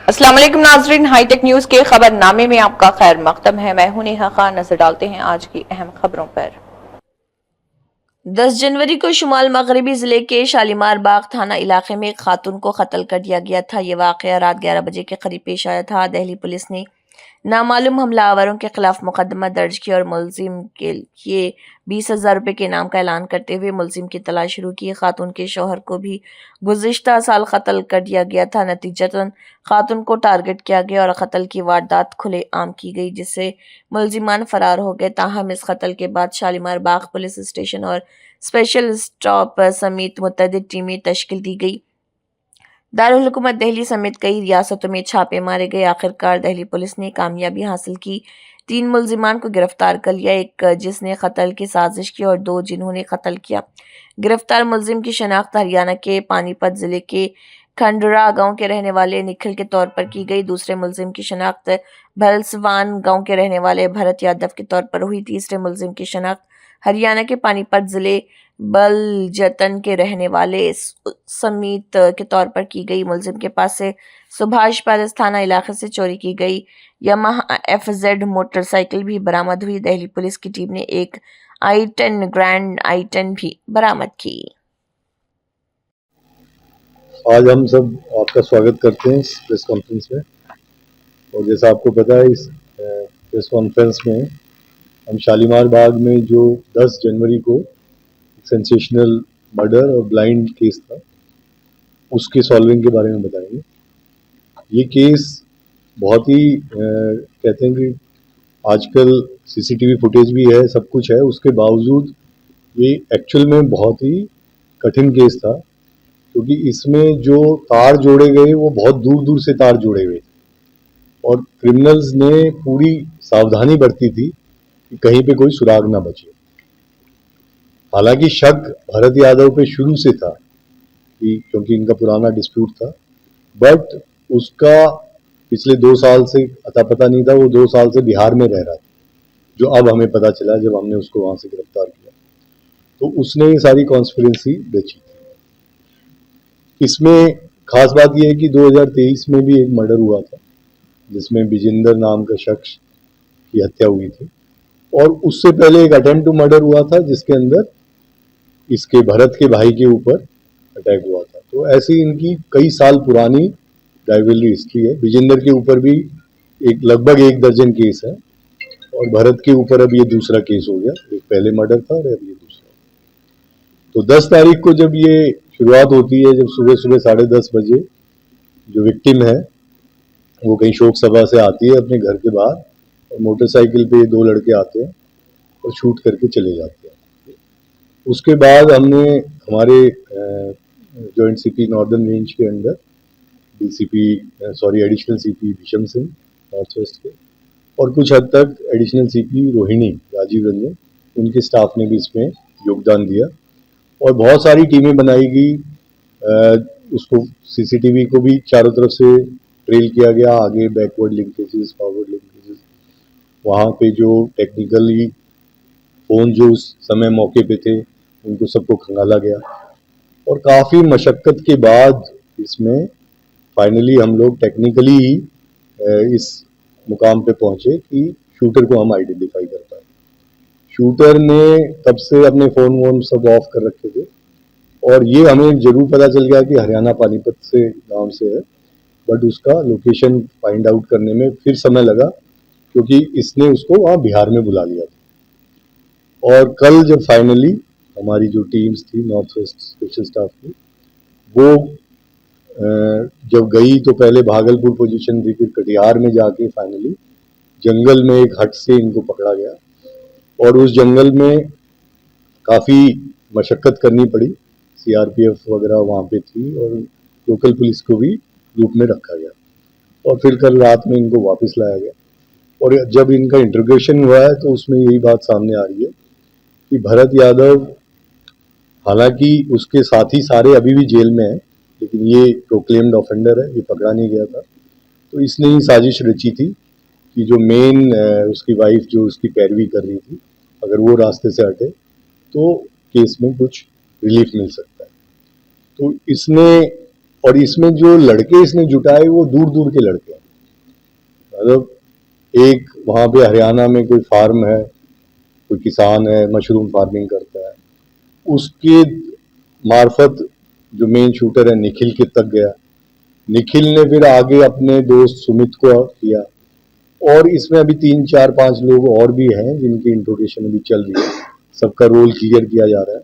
अस्सलाम वालेकुम नाजरीन, हाईटेक न्यूज के खबरनामे में आपका खैर मकदम है। मैं हूं नेहा खान। नजर डालते हैं आज की अहम खबरों पर। 10 जनवरी को शुमाल मगरबी जिले के शालीमार बाग थाना इलाके में एक खातून को कत्ल कर दिया गया था। ये वाकया रात 11 बजे के करीब पेश आया था। दिल्ली पुलिस ने नामालूम हमलावरों के खिलाफ मुकदमा दर्ज किया और मुलजिम के लिए 20,000 रुपए के इनाम का ऐलान करते हुए मुलजिम की तलाश शुरू की। खातून के शौहर को भी गुज़िश्ता साल कत्ल कर दिया गया था। नतीजतन खातून को टारगेट किया गया और कत्ल की वारदात खुलेआम की गई, जिससे मुलजिमान फरार हो गए। ताहम इस कत्ल के बाद शालीमार बाग पुलिस स्टेशन और स्पेशल स्टॉप समेत मुतअद्दिद टीमें तश्कील दी गई। दारुल हुकूमत दिल्ली समेत कई रियासतों में छापे मारे गए। आखिरकार दिल्ली पुलिस ने कामयाबी हासिल की। 3 मुलजिमान को गिरफ्तार कर लिया, एक जिसने कत्ल की साजिश की और 2 जिन्होंने कत्ल किया। गिरफ्तार मुलजिम की शनाख्त हरियाणा के पानीपत जिले के खंडरा गांव के रहने वाले निखिल के तौर पर की गई। दूसरे मुलजिम की शनाख्त भलसवान गांव के रहने वाले भरत यादव के तौर पर हुई। तीसरे मुलजिम की शनाख्त हरियाणा के पानीपत जिले बलजतन के रहने वाले समीत के तौर पर की गई। मुलजिम के पास से सुभाष पैलेस थाना इलाके से चोरी की गई यामाहा FZ मोटरसाइकिल भी बरामद हुई। दिल्ली पुलिस की टीम ने एक i10 ग्रैंड i10 भी बरामद की। आज हम सब आपका स्वागत करते हैं इस प्रेस कॉन्फ्रेंस में। और जैसा आपको पता है, इस प्रेस कॉन्फ्रेंस में हम शालीमार बाग में जो 10 जनवरी को सेंसेशनल मर्डर और ब्लाइंड केस था, उसके सॉल्विंग के बारे में बताएंगे। ये केस बहुत ही कहते हैं कि आजकल CCTV फुटेज भी है, सब कुछ है, उसके बावजूद ये एक्चुअल में बहुत ही कठिन केस था, क्योंकि इसमें जो तार जोड़े गए वो बहुत दूर दूर से तार जोड़े हुए थे और क्रिमिनल्स ने पूरी सावधानी बरती थी कि कहीं पे कोई सुराग ना बचे। हालांकि शक भरत यादव पे शुरू से था कि क्योंकि इनका पुराना डिस्प्यूट था, बट उसका पिछले 2 साल से अता पता नहीं था। वो 2 साल से बिहार में रह रहा था, जो अब हमें पता चला जब हमने उसको वहां से गिरफ्तार किया। तो उसने ये सारी कॉन्स्पिरेसी रची। इसमें खास बात यह है कि 2023 में भी एक मर्डर हुआ था, जिसमें विजेंदर नाम का शख्स की हत्या हुई थी, और उससे पहले एक अटेम्प्ट टू मर्डर हुआ था, जिसके अंदर इसके भरत के भाई के ऊपर अटैक हुआ था। तो ऐसी इनकी कई साल पुरानी राइवलरी हिस्ट्री है। विजेंदर के ऊपर भी लगभग 1 दर्जन केस है, और भरत के ऊपर अब ये दूसरा केस हो गया। एक पहले मर्डर था और अब ये दूसरा। तो 10 तारीख को जब ये शुरुआत होती है, जब सुबह सुबह 10:30 बजे जो विक्टिम है वो कहीं शोक सभा से आती है अपने घर के बाहर, और मोटरसाइकिल पे 2 लड़के आते हैं और शूट करके चले जाते हैं। उसके बाद हमने हमारे जॉइंट CP नॉर्दर्न रेंज के अंदर additional CP Bhisham Singh north west के, और कुछ हद तक एडिशनल CP रोहिणी राजीव रंजन, उनके स्टाफ ने भी इसमें योगदान दिया और बहुत सारी टीमें बनाई गई। उसको CCTV को भी चारों तरफ से ट्रेल किया गया, आगे बैकवर्ड लिंकेजेस, फॉरवर्ड लिंकेजेस, वहाँ पे जो टेक्निकली फोन जो उस समय मौके पे थे उनको सबको खंगाला गया, और काफ़ी मशक्क़त के बाद इसमें फाइनली हम लोग टेक्निकली ही इस मुकाम पे पहुंचे कि शूटर को हम आइडेंटिफाई कर पाए। शूटर ने तब से अपने फ़ोन वोन सब ऑफ कर रखे थे, और ये हमें जरूर पता चल गया कि हरियाणा पानीपत से गांव से है, बट उसका लोकेशन फाइंड आउट करने में फिर समय लगा, क्योंकि इसने उसको वहाँ बिहार में बुला लिया था। और कल जब फाइनली हमारी जो टीम्स थी नॉर्थ वेस्ट स्पेशल स्टाफ की, वो जब गई तो पहले भागलपुर पोजीशन थी, फिर कटिहार में जाके फाइनली जंगल में एक हट से इनको पकड़ा गया, और उस जंगल में काफ़ी मशक्क़त करनी पड़ी। CRPF वगैरह वहाँ पे थी, और लोकल पुलिस को भी ग्रुप में रखा गया, और फिर कल रात में इनको वापस लाया गया। और जब इनका इंट्रोगेशन हुआ है तो उसमें यही बात सामने आ रही है कि भरत यादव, हालांकि उसके साथी सारे अभी भी जेल में हैं, लेकिन ये प्रोक्लेम्ड ऑफेंडर है, ये पकड़ा नहीं गया था। तो इसने ही साजिश रची थी कि जो मेन उसकी वाइफ जो उसकी पैरवी कर रही थी, अगर वो रास्ते से हटे तो केस में कुछ रिलीफ मिल सकता है। तो इसने, और इसमें जो लड़के इसने जुटाए वो दूर दूर के लड़के हैं। मतलब एक वहाँ पे हरियाणा में कोई फार्म है, कोई किसान है, मशरूम फार्मिंग करता है, उसके मार्फत जो मेन शूटर है निखिल के तक गया। निखिल ने फिर आगे अपने दोस्त सुमित को किया, और इसमें अभी 3 4 5 लोग और भी हैं जिनकी इंट्रोगेशन अभी चल रही है। सबका रोल क्लियर किया जा रहा है,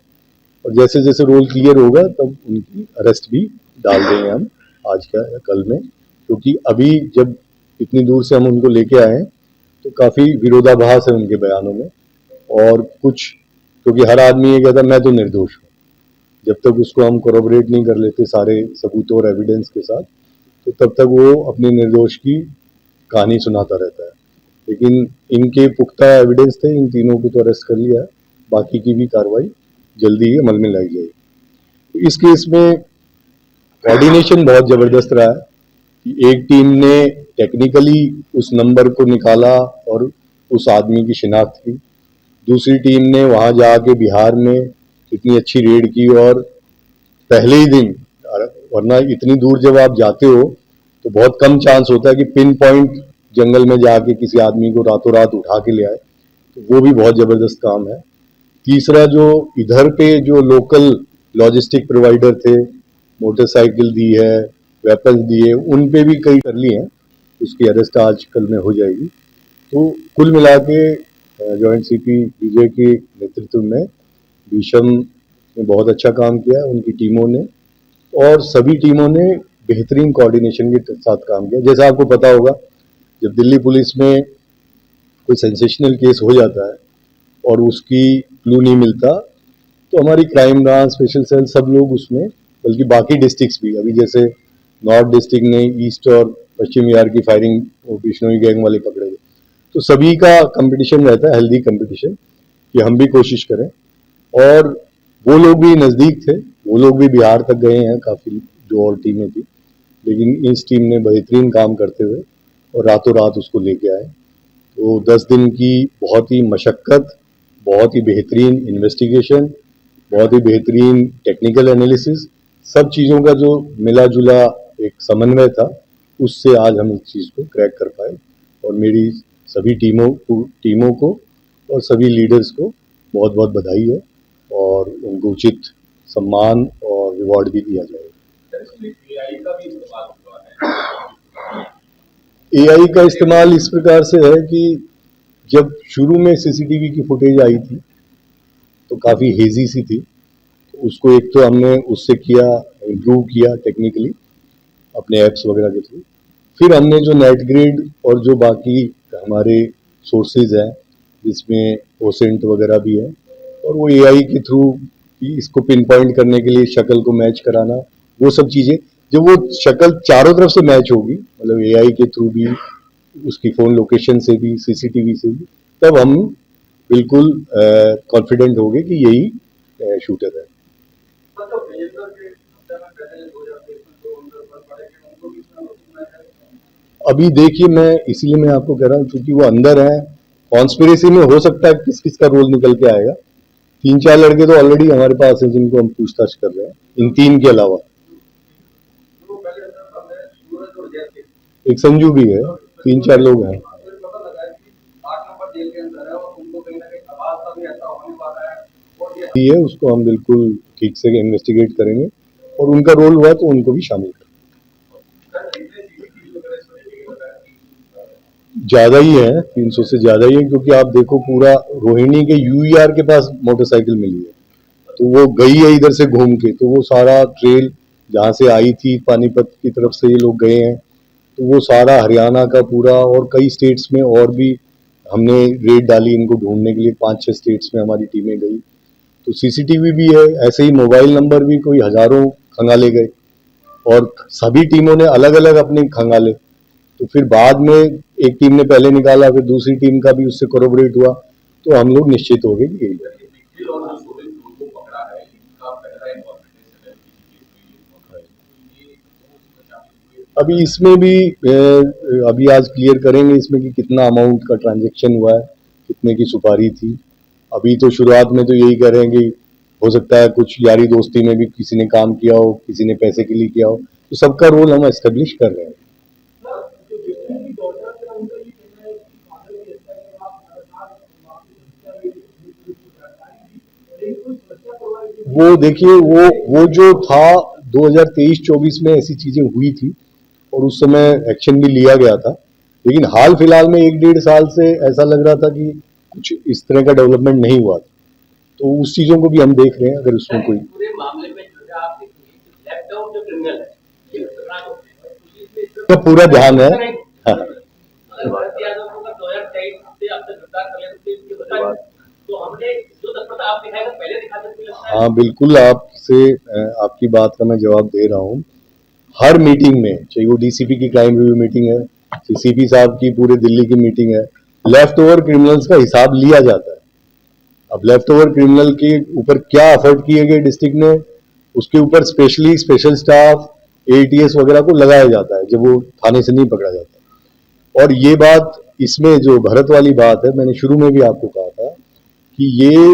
और जैसे जैसे रोल क्लियर होगा तब उनकी अरेस्ट भी डाल देंगे हम आज का या कल में, क्योंकि अभी जब इतनी दूर से हम उनको लेके आए हैं तो काफ़ी विरोधाभास है उनके बयानों में। और कुछ, क्योंकि हर आदमी ये कहता है मैं तो निर्दोष हूँ, जब तक उसको हम कोरोबरेट नहीं कर लेते सारे सबूतों और एविडेंस के साथ, तो तब तक वो अपनी निर्दोष की कहानी सुनाता रहता है। लेकिन इनके पुख्ता एविडेंस थे, इन तीनों को तो अरेस्ट कर लिया है, बाकी की भी कार्रवाई जल्दी ही अमल में लाई जाएगी। तो इस केस में कोऑर्डिनेशन बहुत ज़बरदस्त रहा है कि एक टीम ने टेक्निकली उस नंबर को निकाला और उस आदमी की शिनाख्त की, दूसरी टीम ने वहाँ जाके बिहार में इतनी अच्छी रेड की, और पहले ही दिन, वरना इतनी दूर जब आप जाते हो तो बहुत कम चांस होता है कि पिन पॉइंट जंगल में जाके किसी आदमी को रातों रात उठा के ले आए, तो वो भी बहुत ज़बरदस्त काम है। तीसरा, जो इधर पे जो लोकल लॉजिस्टिक प्रोवाइडर थे, मोटरसाइकिल दी है, वेपन्स दिए, उन पे भी कई कर लिए हैं, उसकी अरेस्ट आज कल में हो जाएगी। तो कुल मिला के जॉइंट सीपी विजय के नेतृत्व में भीषम ने बहुत अच्छा काम किया, उनकी टीमों ने, और सभी टीमों ने बेहतरीन कोऑर्डिनेशन के साथ काम किया। जैसा आपको पता होगा, जब दिल्ली पुलिस में कोई सेंसेशनल केस हो जाता है और उसकी क्लू नहीं मिलता, तो हमारी क्राइम ब्रांच, स्पेशल सेल, सब लोग उसमें, बल्कि बाकी डिस्ट्रिक्ट्स भी, अभी जैसे नॉर्थ डिस्ट्रिक्ट ने ईस्ट और पश्चिम बिहार की फायरिंग बिश्नोई गैंग वाले पकड़े गए, तो सभी का कंपटीशन रहता है, हेल्दी कंपटीशन, कि हम भी कोशिश करें। और वो लोग भी नज़दीक थे, वो लोग भी बिहार तक गए हैं काफ़ी, जो और टीमें थी, लेकिन इस टीम ने बेहतरीन काम करते हुए और रातों रात उसको लेके आए। तो 10 दिन की बहुत ही मशक्क़त, बहुत ही बेहतरीन इन्वेस्टिगेशन, बहुत ही बेहतरीन टेक्निकल एनालिसिस, सब चीज़ों का जो मिला जुला एक समन्वय था, उससे आज हम इस चीज़ को क्रैक कर पाए। और मेरी सभी टीमों को और सभी लीडर्स को बहुत बहुत बधाई है, और उनको उचित सम्मान और रिवॉर्ड भी दिया जाएगा। एआई का इस्तेमाल इस प्रकार से है कि जब शुरू में सीसीटीवी की फुटेज आई थी तो काफ़ी हेजी सी थी, तो उसको एक तो हमने उससे किया, इम्प्रूव किया टेक्निकली अपने ऐप्स वगैरह के थ्रू। फिर हमने जो नेटग्रिड और जो बाकी हमारे सोर्सेज हैं, जिसमें ओसेंट वगैरह भी है, और वो एआई के थ्रू इसको पिन पॉइंट करने के लिए शक्ल को मैच कराना, वो सब चीज़ें, जब वो शक्ल चारों तरफ से मैच होगी, मतलब एआई के थ्रू भी, उसकी फ़ोन लोकेशन से भी, सीसीटीवी से भी, तब हम बिल्कुल कॉन्फिडेंट होंगे कि यही शूटर है। अभी देखिए, मैं इसीलिए मैं आपको कह रहा हूँ, क्योंकि वो अंदर है, कॉन्स्पिरेसी में हो सकता है किस किस का रोल निकल के आएगा। 3 4 लड़के तो ऑलरेडी हमारे पास हैं जिनको हम पूछताछ कर रहे हैं, इन 3 के अलावा। एक संजू भी है, 3 4 लोग हैं। है उसको हम बिल्कुल ठीक से इन्वेस्टिगेट करेंगे, और उनका रोल हुआ तो उनको भी शामिल करेंगे। ज़्यादा ही है, 300 से ज़्यादा ही है, क्योंकि आप देखो पूरा रोहिणी के यूईआर के पास मोटरसाइकिल मिली है, तो वो गई है इधर से घूम के, तो वो सारा ट्रेल जहाँ से आई थी पानीपत की तरफ से ये लोग गए हैं, तो वो सारा हरियाणा का पूरा, और कई स्टेट्स में और भी हमने रेड डाली इनको ढूंढने के लिए, 5 6 स्टेट्स में हमारी टीमें गई। तो सीसीटीवी भी है, ऐसे ही मोबाइल नंबर भी कोई हज़ारों खंगाले गए, और सभी टीमों ने अलग अलग अपने खंगाले। तो फिर बाद में एक टीम ने पहले निकाला, फिर दूसरी टीम का भी उससे कोरोबरेट हुआ, तो हम लोग निश्चित हो गए कि यही है। अभी इसमें भी अभी आज क्लियर करेंगे इसमें कि कितना अमाउंट का ट्रांजैक्शन हुआ है, कितने की सुपारी थी। अभी तो शुरुआत में तो यही कह रहे हैं कि हो सकता है कुछ यारी दोस्ती में भी किसी ने काम किया हो, किसी ने पैसे के लिए किया हो, तो सबका रोल हम एस्टेब्लिश कर रहे हैं। वो देखिए वो जो था 2023-24 में ऐसी चीजें हुई थी और उस समय एक्शन भी लिया गया था, लेकिन हाल फिलहाल में 1-1.5 साल से ऐसा लग रहा था कि कुछ इस तरह का डेवलपमेंट नहीं हुआ था, तो उस चीजों को भी हम देख रहे हैं। अगर उसमें कोई पूरे मामले में जो है आपने लेफ्ट आउट जो क्रिमिनल है ये फरार हो गए और पुलिस ने इस का पूरा ध्यान है। हाँ। अगर भरत यादव को 2023 से अब तक गिरफ्तार कर लेते थे इसके बाद तो हमने जो तत्परता आप दिखाएगा पहले दिखा सकते हैं। हाँ बिल्कुल, आपकी बात का मैं जवाब दे रहा हूँ। हर मीटिंग में, चाहे वो डीसीपी की क्राइम रिव्यू मीटिंग है, सीपी साहब की पूरे दिल्ली की मीटिंग है, लेफ्ट ओवर क्रिमिनल्स का हिसाब लिया जाता है। अब लेफ्ट ओवर क्रिमिनल के ऊपर क्या एफर्ट किए गए डिस्ट्रिक्ट ने, उसके ऊपर स्पेशली स्पेशल स्टाफ एटीएस वगैरह को लगाया जाता है जब वो थाने से नहीं पकड़ा जाता। और ये बात, इसमें जो भरत वाली बात है, मैंने शुरू में भी आपको कहा था कि ये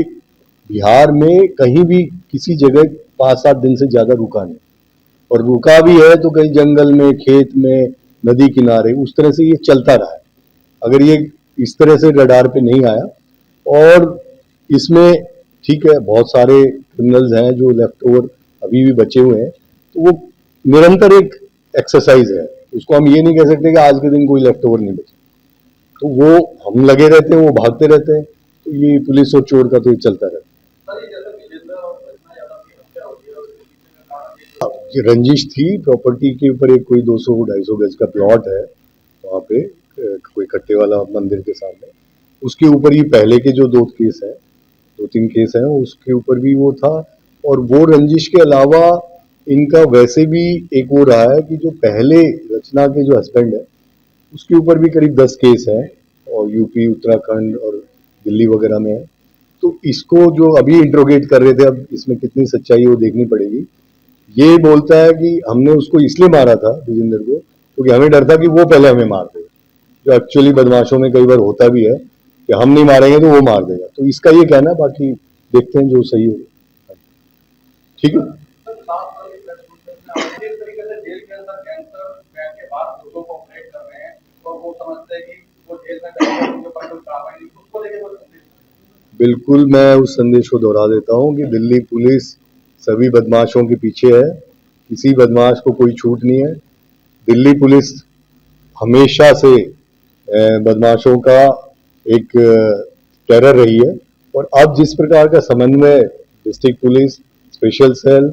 बिहार में कहीं भी किसी जगह 5-7 दिन से ज्यादा रुका नहीं, और रुका भी है तो कहीं जंगल में, खेत में, नदी किनारे, उस तरह से ये चलता रहा है। अगर ये इस तरह से रडार पे नहीं आया, और इसमें ठीक है बहुत सारे क्रिमिनल्स हैं जो लेफ्ट ओवर अभी भी बचे हुए हैं, तो वो निरंतर एक एक्सरसाइज है, उसको हम ये नहीं कह सकते कि आज के दिन कोई लेफ्ट ओवर नहीं बचे, तो वो हम लगे रहते हैं, वो भागते रहते हैं, तो ये पुलिस और चोर का तो चलता रहता है। ये रंजिश थी प्रॉपर्टी के ऊपर, एक कोई 200-250 गज का प्लॉट है वहाँ पे, कोई कट्टे वाला मंदिर के सामने, उसके ऊपर ही पहले के जो 2-3 केस हैं उसके ऊपर भी वो था। और वो रंजिश के अलावा इनका वैसे भी एक वो रहा है कि जो पहले रचना के जो हस्बैंड है उसके ऊपर भी करीब 10 केस हैं, और यूपी, उत्तराखंड और दिल्ली वगैरह में है। तो इसको जो अभी इंट्रोगेट कर रहे थे, अब इसमें कितनी सच्चाई है वो देखनी पड़ेगी। ये बोलता है कि हमने उसको इसलिए मारा था विजेंद्र को क्योंकि हमें डर था कि वो पहले हमें मार देगा, जो एक्चुअली बदमाशों में कई बार होता भी है कि हम नहीं मारेंगे तो वो मार देगा। तो इसका ये कहना, बाकी देखते हैं जो सही होगा। ठीक है। बिल्कुल, मैं उस संदेश को दोहरा देता हूँ कि दिल्ली पुलिस सभी बदमाशों के पीछे है, किसी बदमाश को कोई छूट नहीं है। दिल्ली पुलिस हमेशा से बदमाशों का एक टेरर रही है, और अब जिस प्रकार का समन्वय district police, special cell,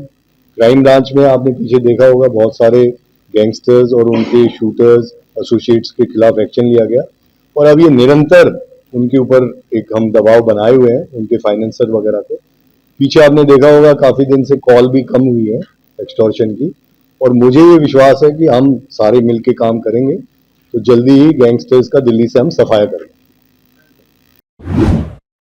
crime branch में आपने पीछे देखा होगा, बहुत सारे गैंगस्टर्स और उनके शूटर्स एसोसिएट्स के खिलाफ एक्शन लिया गया, और अब ये निरंतर उनके ऊपर एक हम दबाव बनाए हुए हैं, उनके फाइनेंसर वगैरह को। पीछे आपने देखा होगा काफी दिन से कॉल भी कम हुई है एक्सटॉर्शन की, और मुझे ये विश्वास है कि हम सारे मिलके काम करेंगे तो जल्दी ही गैंगस्टर्स का दिल्ली से हम सफाया करेंगे।